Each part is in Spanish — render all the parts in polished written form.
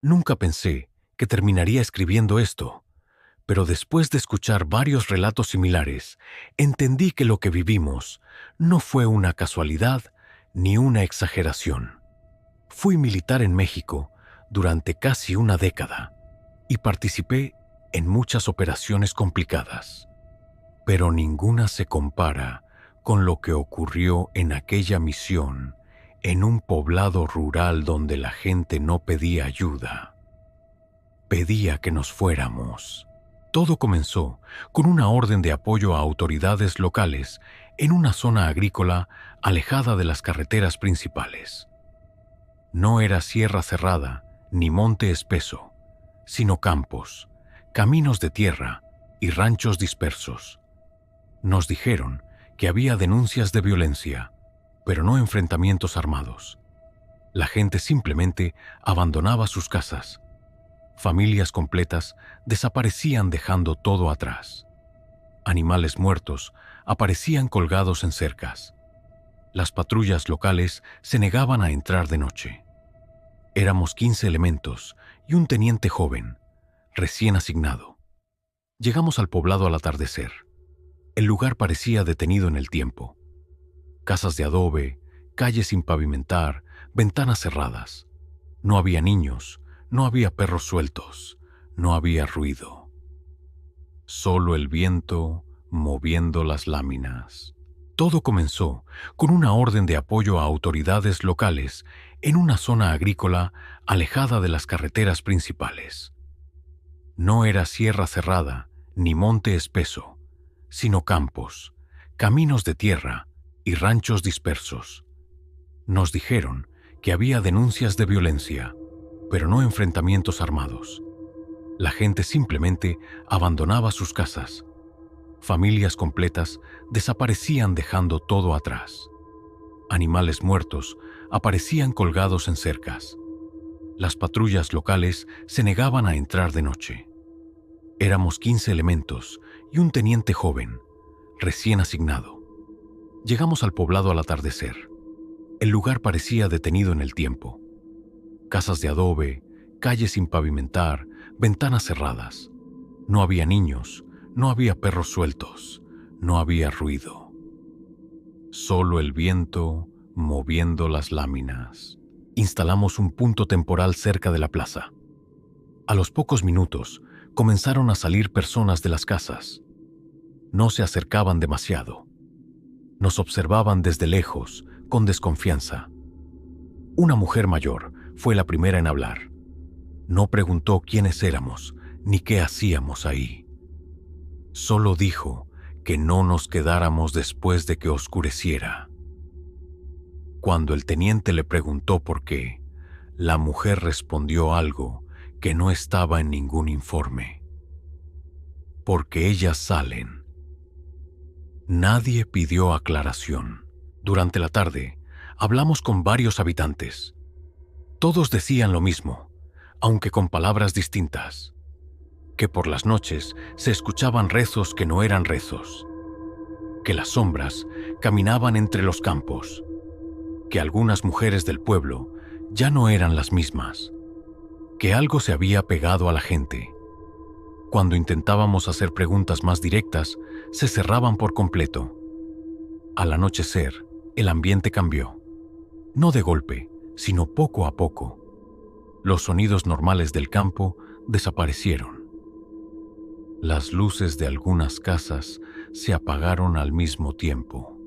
Nunca pensé que terminaría escribiendo esto, pero después de escuchar varios relatos similares, entendí que lo que vivimos no fue una casualidad ni una exageración. Fui militar en México durante casi una década y participé en muchas operaciones complicadas, pero ninguna se compara con lo que ocurrió en aquella misión en un poblado rural donde la gente no pedía ayuda, pedía que nos fuéramos. Todo comenzó con una orden de apoyo a autoridades locales en una zona agrícola alejada de las carreteras principales. No era sierra cerrada ni monte espeso, sino campos, caminos de tierra y ranchos dispersos. Nos dijeron que había denuncias de violencia, pero no enfrentamientos armados. La gente simplemente abandonaba sus casas. Familias completas desaparecían dejando todo atrás. Animales muertos aparecían colgados en cercas. Las patrullas locales se negaban a entrar de noche. Éramos 15 elementos y un teniente joven, recién asignado. Llegamos al poblado al atardecer. El lugar parecía detenido en el tiempo. Casas de adobe, calles sin pavimentar, ventanas cerradas. No había niños, no había perros sueltos, no había ruido. Solo el viento moviendo las láminas. Todo comenzó con una orden de apoyo a autoridades locales en una zona agrícola alejada de las carreteras principales. No era sierra cerrada ni monte espeso, sino campos, caminos de tierra y ranchos dispersos. Nos dijeron que había denuncias de violencia, pero no enfrentamientos armados. La gente simplemente abandonaba sus casas. Familias completas desaparecían dejando todo atrás. Animales muertos aparecían colgados en cercas. Las patrullas locales se negaban a entrar de noche. Éramos 15 elementos y un teniente joven, recién asignado. Llegamos al poblado al atardecer. El lugar parecía detenido en el tiempo. Casas de adobe, calles sin pavimentar, ventanas cerradas. No había niños, no había perros sueltos, no había ruido. Solo el viento moviendo las láminas. Instalamos un punto temporal cerca de la plaza. A los pocos minutos comenzaron a salir personas de las casas. No se acercaban demasiado. Nos observaban desde lejos, con desconfianza. Una mujer mayor fue la primera en hablar. No preguntó quiénes éramos ni qué hacíamos ahí. Solo dijo que no nos quedáramos después de que oscureciera. Cuando el teniente le preguntó por qué, la mujer respondió algo que no estaba en ningún informe. Porque ellas salen. Nadie pidió aclaración. Durante la tarde, hablamos con varios habitantes. Todos decían lo mismo, aunque con palabras distintas. Que por las noches se escuchaban rezos que no eran rezos. Que las sombras caminaban entre los campos. Que algunas mujeres del pueblo ya no eran las mismas. Que algo se había pegado a la gente. Cuando intentábamos hacer preguntas más directas, se cerraban por completo. Al anochecer, el ambiente cambió. No de golpe, sino poco a poco. Los sonidos normales del campo desaparecieron. Las luces de algunas casas se apagaron al mismo tiempo.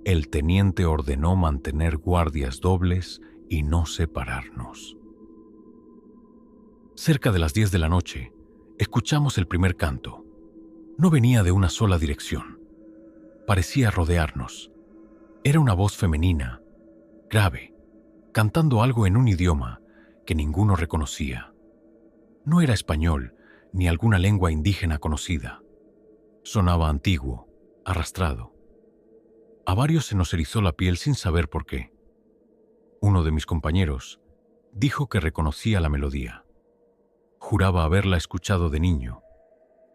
El teniente ordenó mantener guardias dobles y no separarnos. Cerca de las 10 de la noche, escuchamos el primer canto. No venía de una sola dirección. Parecía rodearnos. Era una voz femenina, grave, cantando algo en un idioma que ninguno reconocía. No era español ni alguna lengua indígena conocida. Sonaba antiguo, arrastrado. A varios se nos erizó la piel sin saber por qué. Uno de mis compañeros dijo que reconocía la melodía. Juraba haberla escuchado de niño,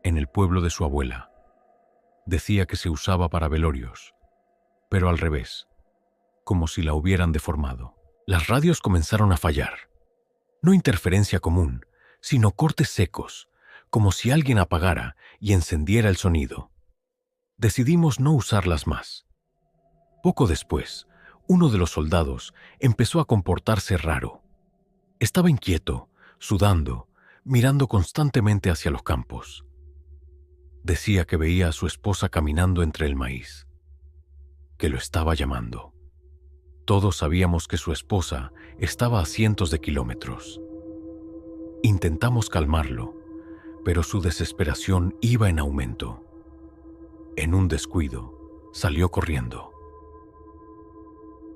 en el pueblo de su abuela. Decía que se usaba para velorios, pero al revés, como si la hubieran deformado. Las radios comenzaron a fallar. No interferencia común, sino cortes secos, como si alguien apagara y encendiera el sonido. Decidimos no usarlas más. Poco después, uno de los soldados empezó a comportarse raro. Estaba inquieto, sudando, mirando constantemente hacia los campos. Decía que veía a su esposa caminando entre el maíz, que lo estaba llamando. Todos sabíamos que su esposa estaba a cientos de kilómetros. Intentamos calmarlo, pero su desesperación iba en aumento. En un descuido, salió corriendo.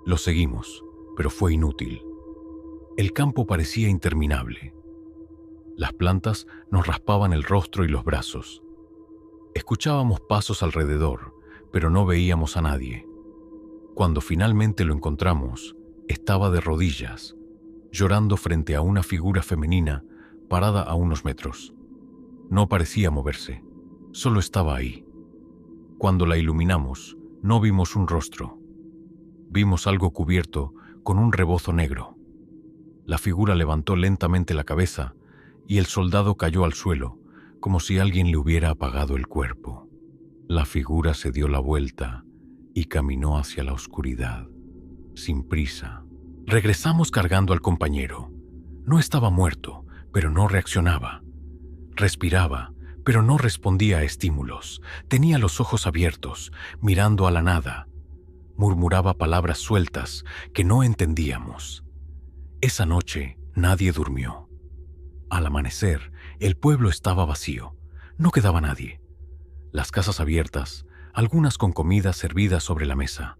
Lo seguimos, pero fue inútil. El campo parecía interminable. Las plantas nos raspaban el rostro y los brazos. Escuchábamos pasos alrededor, pero no veíamos a nadie. Cuando finalmente lo encontramos, estaba de rodillas, llorando frente a una figura femenina parada a unos metros. No parecía moverse, solo estaba ahí. Cuando la iluminamos, no vimos un rostro. Vimos algo cubierto con un rebozo negro. La figura levantó lentamente la cabeza y el soldado cayó al suelo, como si alguien le hubiera apagado el cuerpo. La figura se dio la vuelta y caminó hacia la oscuridad, sin prisa. Regresamos cargando al compañero. No estaba muerto, pero no reaccionaba. Respiraba, pero no respondía a estímulos. Tenía los ojos abiertos, mirando a la nada. Murmuraba palabras sueltas que no entendíamos. Esa noche nadie durmió. Al amanecer, el pueblo estaba vacío. No quedaba nadie. Las casas abiertas, algunas con comida servida sobre la mesa.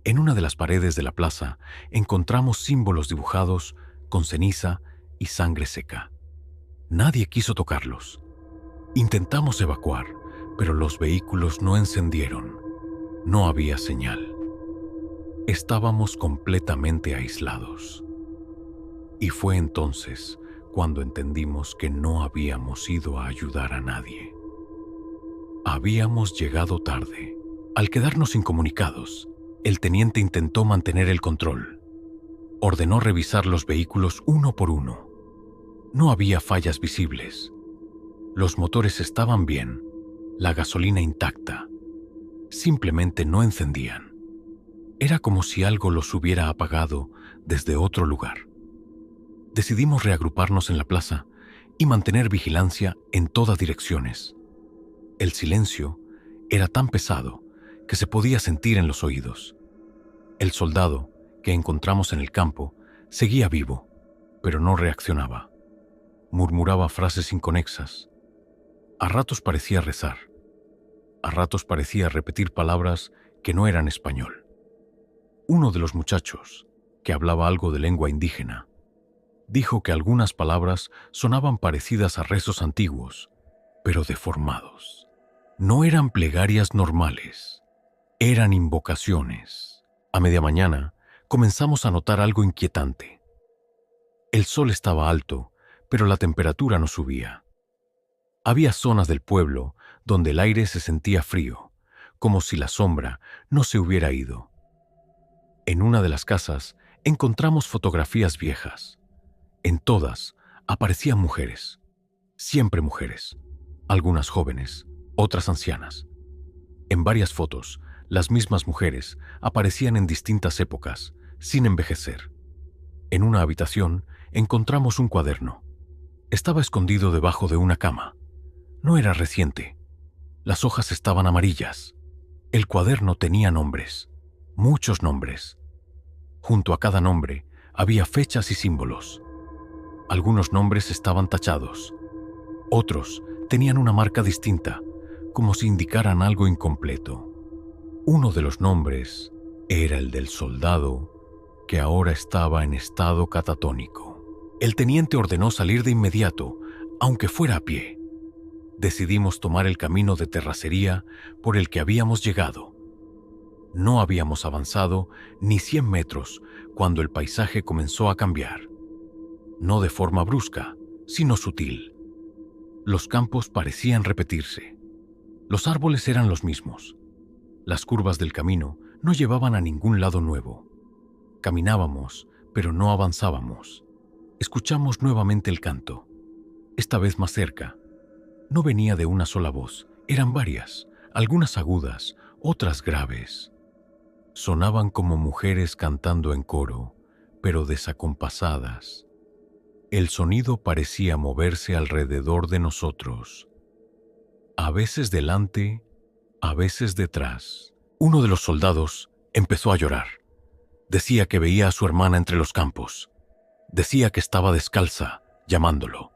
En una de las paredes de la plaza encontramos símbolos dibujados con ceniza y sangre seca. Nadie quiso tocarlos. Intentamos evacuar, pero los vehículos no encendieron. No había señal. Estábamos completamente aislados. Y fue entonces cuando entendimos que no habíamos ido a ayudar a nadie. Habíamos llegado tarde. Al quedarnos incomunicados, el teniente intentó mantener el control. Ordenó revisar los vehículos uno por uno. No había fallas visibles. Los motores estaban bien, la gasolina intacta. Simplemente no encendían. Era como si algo los hubiera apagado desde otro lugar. Decidimos reagruparnos en la plaza y mantener vigilancia en todas direcciones. El silencio era tan pesado que se podía sentir en los oídos. El soldado que encontramos en el campo seguía vivo, pero no reaccionaba. Murmuraba frases inconexas. A ratos parecía rezar. A ratos parecía repetir palabras que no eran español. Uno de los muchachos, que hablaba algo de lengua indígena, dijo que algunas palabras sonaban parecidas a rezos antiguos, pero deformados. No eran plegarias normales, eran invocaciones. A media mañana comenzamos a notar algo inquietante. El sol estaba alto, pero la temperatura no subía. Había zonas del pueblo donde el aire se sentía frío, como si la sombra no se hubiera ido. En una de las casas encontramos fotografías viejas. En todas aparecían mujeres, siempre mujeres, algunas jóvenes, otras ancianas. En varias fotos, las mismas mujeres aparecían en distintas épocas, sin envejecer. En una habitación encontramos un cuaderno. Estaba escondido debajo de una cama. No era reciente. Las hojas estaban amarillas. El cuaderno tenía nombres, muchos nombres. Junto a cada nombre había fechas y símbolos. Algunos nombres estaban tachados. Otros tenían una marca distinta, como si indicaran algo incompleto. Uno de los nombres era el del soldado, que ahora estaba en estado catatónico. El teniente ordenó salir de inmediato, aunque fuera a pie. Decidimos tomar el camino de terracería por el que habíamos llegado. No habíamos avanzado ni 100 metros cuando el paisaje comenzó a cambiar. No de forma brusca, sino sutil. Los campos parecían repetirse. Los árboles eran los mismos. Las curvas del camino no llevaban a ningún lado nuevo. Caminábamos, pero no avanzábamos. Escuchamos nuevamente el canto, esta vez más cerca. No venía de una sola voz, eran varias, algunas agudas, otras graves. Sonaban como mujeres cantando en coro, pero desacompasadas. El sonido parecía moverse alrededor de nosotros, a veces delante, a veces detrás. Uno de los soldados empezó a llorar. Decía que veía a su hermana entre los campos. Decía que estaba descalza, llamándolo.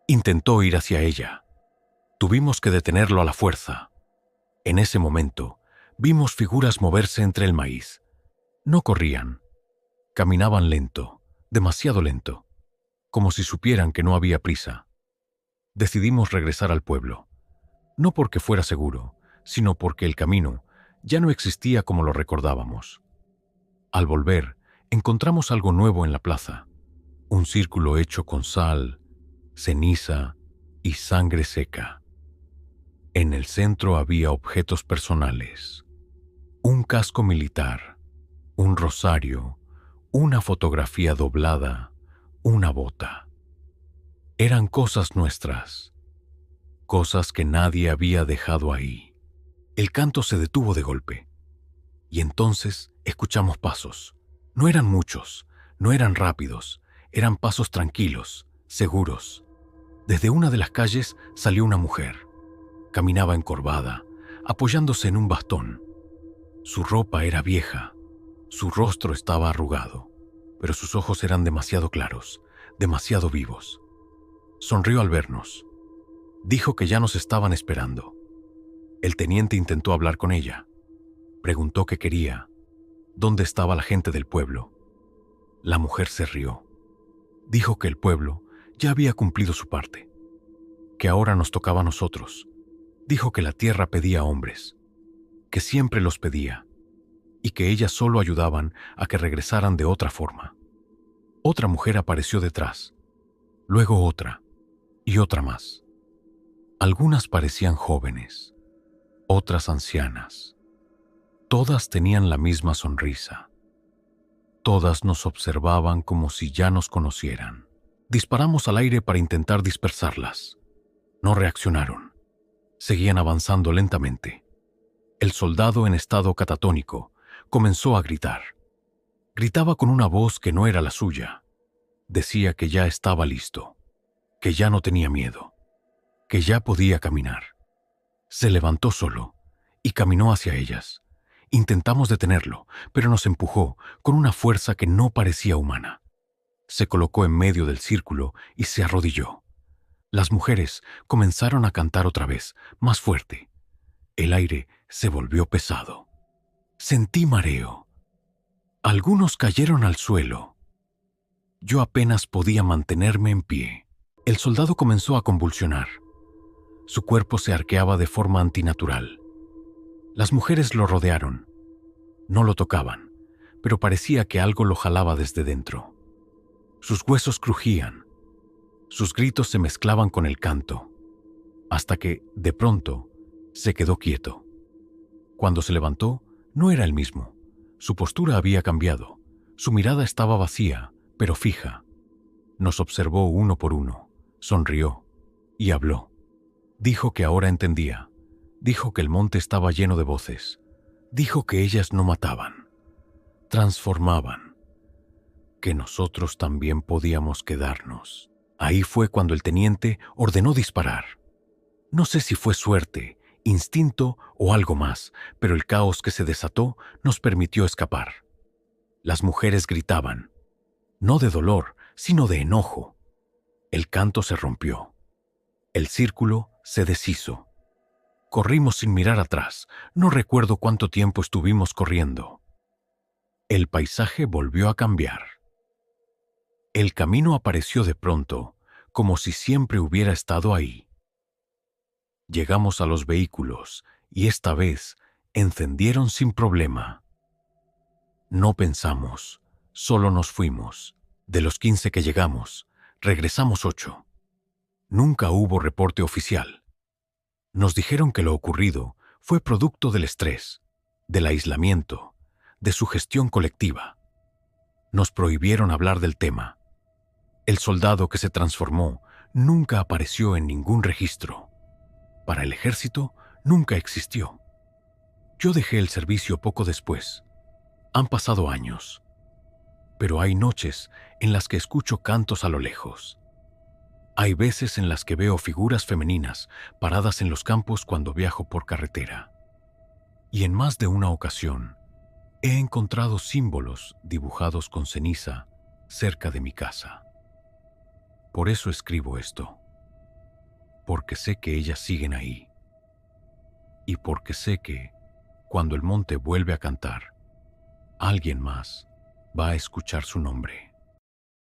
Intentó ir hacia ella. Tuvimos que detenerlo a la fuerza. En ese momento, vimos figuras moverse entre el maíz. No corrían. Caminaban lento, demasiado lento, como si supieran que no había prisa. Decidimos regresar al pueblo. No porque fuera seguro, sino porque el camino ya no existía como lo recordábamos. Al volver, encontramos algo nuevo en la plaza. Un círculo hecho con sal, ceniza y sangre seca. En el centro había objetos personales. Un casco militar, un rosario, una fotografía doblada, una bota. Eran cosas nuestras, cosas que nadie había dejado ahí. El canto se detuvo de golpe, y entonces escuchamos pasos. No eran muchos, no eran rápidos, eran pasos tranquilos, seguros. Desde una de las calles salió una mujer. Caminaba encorvada, apoyándose en un bastón. Su ropa era vieja, su rostro estaba arrugado, pero sus ojos eran demasiado claros, demasiado vivos. Sonrió al vernos. Dijo que ya nos estaban esperando. El teniente intentó hablar con ella. Preguntó qué quería, dónde estaba la gente del pueblo. La mujer se rió. Dijo que el pueblo ya había cumplido su parte, que ahora nos tocaba a nosotros. Dijo que la tierra pedía hombres, que siempre los pedía, y que ellas solo ayudaban a que regresaran de otra forma. Otra mujer apareció detrás, luego otra, y otra más. Algunas parecían jóvenes, otras ancianas. Todas tenían la misma sonrisa. Todas nos observaban como si ya nos conocieran. Disparamos al aire para intentar dispersarlas. No reaccionaron. Seguían avanzando lentamente. El soldado, en estado catatónico, comenzó a gritar. Gritaba con una voz que no era la suya. Decía que ya estaba listo, que ya no tenía miedo, que ya podía caminar. Se levantó solo y caminó hacia ellas. Intentamos detenerlo, pero nos empujó con una fuerza que no parecía humana. Se colocó en medio del círculo y se arrodilló. Las mujeres comenzaron a cantar otra vez, más fuerte. El aire se volvió pesado. Sentí mareo. Algunos cayeron al suelo. Yo apenas podía mantenerme en pie. El soldado comenzó a convulsionar. Su cuerpo se arqueaba de forma antinatural. Las mujeres lo rodearon. No lo tocaban, pero parecía que algo lo jalaba desde dentro. Sus huesos crujían. Sus gritos se mezclaban con el canto, hasta que, de pronto, se quedó quieto. Cuando se levantó, no era el mismo. Su postura había cambiado. Su mirada estaba vacía, pero fija. Nos observó uno por uno, sonrió y habló. Dijo que ahora entendía. Dijo que el monte estaba lleno de voces. Dijo que ellas no mataban, transformaban, que nosotros también podíamos quedarnos. Ahí fue cuando el teniente ordenó disparar. No sé si fue suerte, instinto o algo más, pero el caos que se desató nos permitió escapar. Las mujeres gritaban, no de dolor, sino de enojo. El canto se rompió. El círculo se deshizo. Corrimos sin mirar atrás. No recuerdo cuánto tiempo estuvimos corriendo. El paisaje volvió a cambiar. El camino apareció de pronto, como si siempre hubiera estado ahí. Llegamos a los vehículos y esta vez encendieron sin problema. No pensamos, solo nos fuimos. De los 15 que llegamos, regresamos 8. Nunca hubo reporte oficial. Nos dijeron que lo ocurrido fue producto del estrés, del aislamiento, de su gestión colectiva. Nos prohibieron hablar del tema. El soldado que se transformó nunca apareció en ningún registro. Para el ejército nunca existió. Yo dejé el servicio poco después. Han pasado años, pero hay noches en las que escucho cantos a lo lejos. Hay veces en las que veo figuras femeninas paradas en los campos cuando viajo por carretera. Y en más de una ocasión, he encontrado símbolos dibujados con ceniza cerca de mi casa. Por eso escribo esto, porque sé que ellas siguen ahí, y porque sé que, cuando el monte vuelve a cantar, alguien más va a escuchar su nombre.